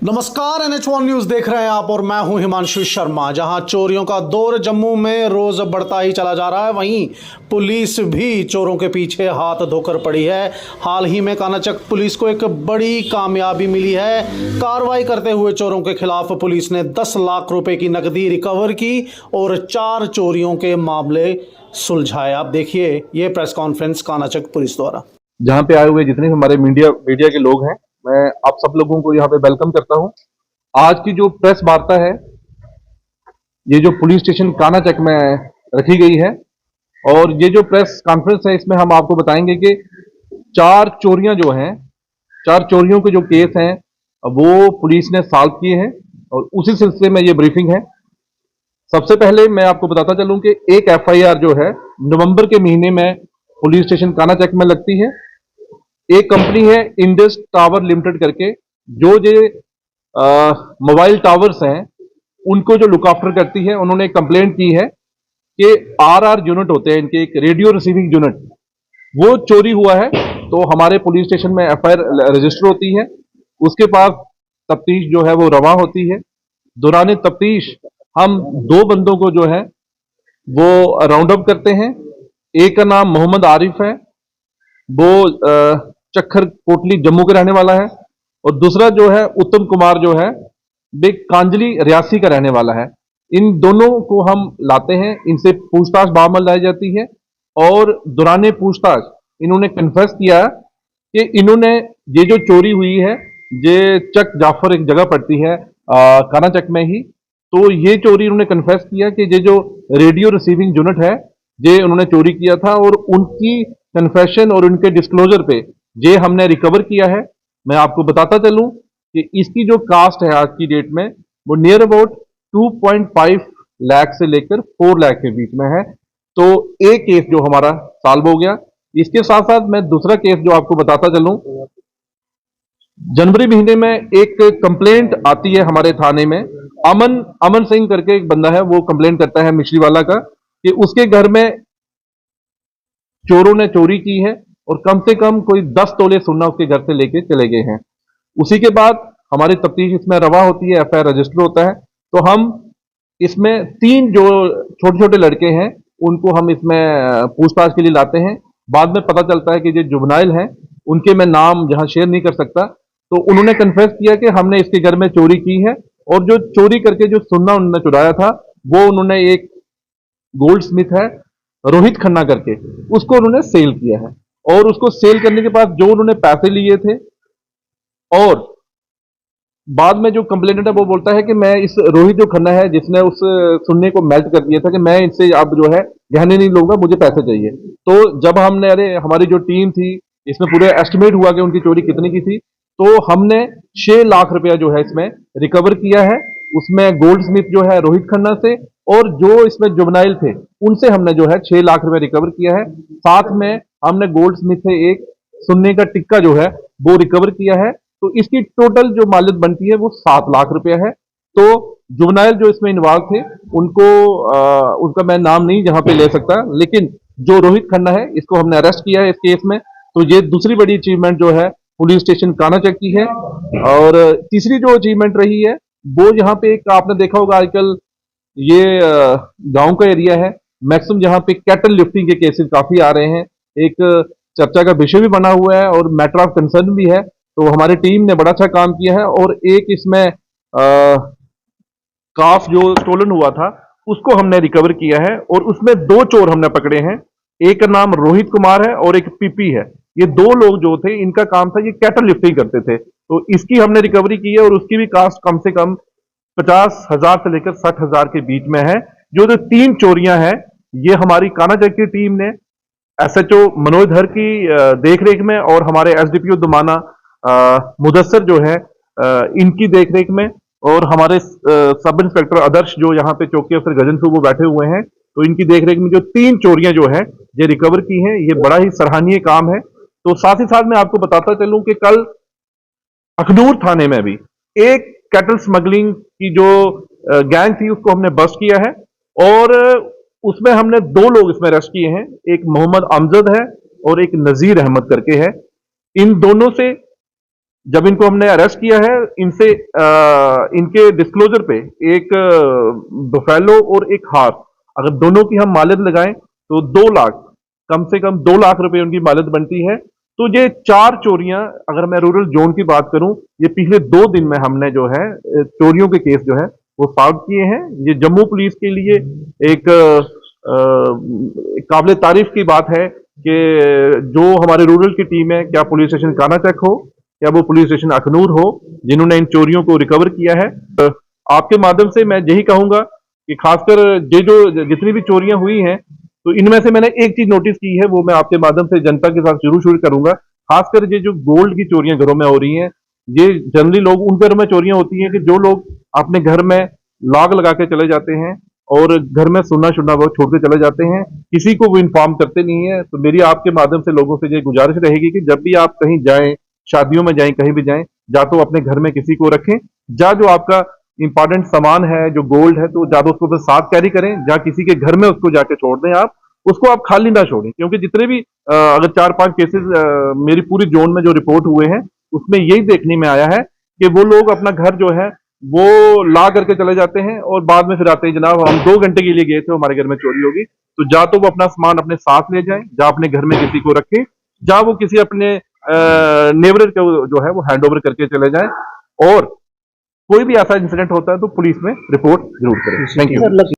नमस्कार, NH1 news देख रहे हैं आप और मैं हूं हिमांशु शर्मा। जहां चोरियों का दौर जम्मू में रोज बढ़ता ही चला जा रहा है, वहीं पुलिस भी चोरों के पीछे हाथ धोकर पड़ी है। हाल ही में कानाचक पुलिस को एक बड़ी कामयाबी मिली है। कार्रवाई करते हुए चोरों के खिलाफ पुलिस ने 10 लाख रुपए की नकदी रिकवर की और 4 चोरियों के मामले सुलझाए। आप देखिए ये प्रेस कॉन्फ्रेंस कानाचक पुलिस द्वारा। जहाँ पे आए हुए जितने हमारे मीडिया के लोग हैं, मैं आप सब लोगों को यहाँ पे वेलकम करता हूँ। आज की जो प्रेस वार्ता है, ये जो पुलिस स्टेशन कानाचक में रखी गई है, और ये जो प्रेस कॉन्फ्रेंस है, इसमें हम आपको बताएंगे कि 4 चोरियां जो हैं, 4 चोरियों के जो केस हैं वो पुलिस ने सॉल्व किए हैं, और उसी सिलसिले में ये ब्रीफिंग है। सबसे पहले मैं आपको बताता चलूं कि एक FIR जो है नवंबर के महीने में पुलिस स्टेशन कानाचक में लगती है। एक कंपनी है इंडस टावर लिमिटेड करके, जो मोबाइल टावर्स हैं उनको जो लुक आफ्टर करती है। उन्होंने कंप्लेंट की है कि RR यूनिट होते हैं इनके, एक रेडियो रिसीविंग यूनिट, वो चोरी हुआ है। तो हमारे पुलिस स्टेशन में FIR रजिस्टर होती है, उसके पास तफ्तीश जो है वो रवा होती है। दौरान तफ्तीश हम 2 बंदों को जो है वो राउंड अप करते हैं। एक का नाम मोहम्मद आरिफ है, वो चक्खर कोटली जम्मू के रहने वाला है, और दूसरा जो है उत्तम कुमार जो है वे कांजली रियासी का रहने वाला है। इन दोनों को हम लाते हैं, इनसे पूछताछ बामल लाई जाती है, और दौरान पूछताछ इन्होंने कन्फेस किया कि इन्होंने ये जो चोरी हुई है, ये चक जाफर एक जगह पड़ती है कानाचक में ही, तो ये चोरी इन्होंने कन्फेस किया कि ये जो रेडियो रिसीविंग यूनिट है ये उन्होंने चोरी किया था, और उनकी कन्फेशन और उनके डिस्क्लोजर पे ये हमने रिकवर किया है। मैं आपको बताता चलूं कि इसकी जो कास्ट है आज की डेट में वो नियर अबाउट 2.5 लाख से लेकर 4 लाख के बीच में है। तो एक केस जो हमारा सॉल्व हो गया। इसके साथ साथ मैं दूसरा केस जो आपको बताता चलूं, जनवरी महीने में एक कंप्लेंट आती है हमारे थाने में। अमन सिंह करके एक बंदा है, वो कंप्लेंट करता है मिश्रीवाला का कि उसके घर में चोरों ने चोरी की है, और कम से कम कोई 10 तोले सोना उसके घर से लेके चले गए हैं। उसी के बाद हमारी तफ्तीश इसमें रवा होती है, FIR रजिस्टर होता है। तो हम इसमें 3 जो छोटे छोटे लड़के हैं उनको हम इसमें पूछताछ के लिए लाते हैं। बाद में पता चलता है कि जो जुबनाइल हैं उनके मैं नाम जहां शेयर नहीं कर सकता, तो उन्होंने कन्फेस किया कि हमने इसके घर में चोरी की है, और जो चोरी करके जो सोना उन्होंने चुराया था वो उन्होंने एक गोल्ड स्मिथ है रोहित खन्ना करके, उसको उन्होंने सेल किया है। और उसको सेल करने के बाद जो उन्होंने पैसे लिए थे, और बाद में जो कंप्लेनेंट है वो बोलता है कि मैं इस रोहित जो खन्ना है जिसने उस सुन्ने को मेल्ट कर दिया था, कि मैं इससे अब जो है गहने नहीं लूंगा, मुझे पैसे चाहिए। तो जब हमने हमारी जो टीम थी, इसमें पूरे एस्टिमेट हुआ कि उनकी चोरी कितने की थी, तो हमने 6 लाख रुपया जो है इसमें रिकवर किया है। उसमें गोल्ड स्मिथ जो है रोहित खन्ना से, और जो इसमें जुबनाइल थे उनसे हमने जो है 6 लाख रुपया रिकवर किया है। साथ में हमने गोल्ड स्मिथ से एक सुन्ने का टिक्का जो है वो रिकवर किया है। तो इसकी टोटल जो मालियत बनती है वो 7 लाख रुपया है। तो जुबनाइल जो इसमें इन्वॉल्व थे उनको उनका मैं नाम नहीं जहां पे ले सकता, लेकिन जो रोहित खन्ना है इसको हमने अरेस्ट किया है इस केस में। तो ये दूसरी बड़ी अचीवमेंट जो है पुलिस स्टेशन कानाचक की है। और तीसरी जो अचीवमेंट रही है वो यहाँ पे एक आपने देखा होगा आजकल ये गांव का एरिया है, मैक्सिमम जहां पे कैटल लिफ्टिंग के केसेस काफी आ रहे हैं, एक चर्चा का विषय भी बना हुआ है और मैटर ऑफ कंसर्न भी है। तो हमारी टीम ने बड़ा अच्छा काम किया है, और एक इसमें काफ जो स्टोलन हुआ था उसको हमने रिकवर किया है, और उसमें 2 चोर हमने पकड़े हैं। एक का नाम रोहित कुमार है और एक पीपी है। ये 2 लोग जो थे इनका काम था, ये कैटल लिफ्टिंग करते थे। तो इसकी हमने रिकवरी की है, और उसकी भी कास्ट कम से कम 50,000 से लेकर 60,000 के बीच में है। जो 3 चोरियां हैं ये हमारी कानाचक की टीम ने SHO मनोज धर की देखरेख में, और हमारे SDPO दुमाना मुदस्सर जो है इनकी देखरेख में, और हमारे सब इंस्पेक्टर आदर्श जो यहाँ पे चौकी अफसर गजनपुर वो बैठे हुए हैं, तो इनकी देखरेख में जो 3 चोरियां जो है ये रिकवर की हैं। ये बड़ा ही सराहनीय काम है। तो साथ ही साथ मैं आपको बताता चलूं कि कल अखनूर थाने में भी एक कैटल स्मगलिंग की जो गैंग थी उसको हमने बस्ट किया है, और उसमें हमने 2 लोग इसमें अरेस्ट किए हैं। एक मोहम्मद अमजद है और एक नजीर अहमद करके है। इन दोनों से जब इनको हमने अरेस्ट किया है, इनसे इनके डिस्क्लोजर पे एक बफेलो और एक हाथ, अगर दोनों की हम मालियत लगाएं तो 2 लाख, कम से कम 2 लाख रुपए उनकी मालियत बनती है। तो ये 4 चोरियां, अगर मैं रूरल जोन की बात करूं, ये पिछले 2 दिन में हमने जो है चोरियों के केस जो है वो सॉल्व किए हैं। ये जम्मू पुलिस के लिए एक काबिल तारीफ की बात है कि जो हमारे रूरल की टीम है, क्या पुलिस स्टेशन कानाचक हो या वो पुलिस स्टेशन अखनूर हो, जिन्होंने इन चोरियों को रिकवर किया है। आपके माध्यम से मैं यही कहूंगा कि खासकर ये जो जितनी भी चोरियां हुई हैं, तो इनमें से मैंने एक चीज नोटिस की है, वो मैं आपके माध्यम से जनता के साथ जरूर शुरू करूंगा। खासकर ये जो गोल्ड की चोरियां घरों में हो रही हैं, ये जनरली लोग उन घरों में चोरियां होती हैं कि जो लोग अपने घर में लॉक लगा के चले जाते हैं और घर में सुनना शुनना वो छोड़ के चले जाते हैं, किसी को वो इन्फॉर्म करते नहीं है। तो मेरी आपके माध्यम से लोगों से ये गुजारिश रहेगी कि जब भी आप कहीं जाएं, शादियों में जाएं, कहीं भी जाएं, जा तो अपने घर में किसी को रखें, जा जो आपका इंपॉर्टेंट सामान है, जो गोल्ड है, तो ज्यादा उसको अपने साथ कैरी करें, जा किसी के घर में उसको जाके छोड़ दें, आप उसको आप खाली ना छोड़ें। क्योंकि जितने भी अगर 4-5 केसेस मेरी पूरी जोन में जो रिपोर्ट हुए हैं, उसमें यही देखने में आया है कि वो लोग अपना घर जो है वो ला करके चले जाते हैं और बाद में फिर आते हैं, जनाब हम 2 घंटे के लिए गए थे, हमारे घर में चोरी होगी। तो जा तो वो अपना सामान अपने साथ ले जाएं, जा अपने घर में किसी को रखें, जा वो किसी अपने नेबर को जो है वो हैंड ओवर करके चले जाएं। और कोई भी ऐसा इंसिडेंट होता है तो पुलिस में रिपोर्ट जरूर करें। Thank you.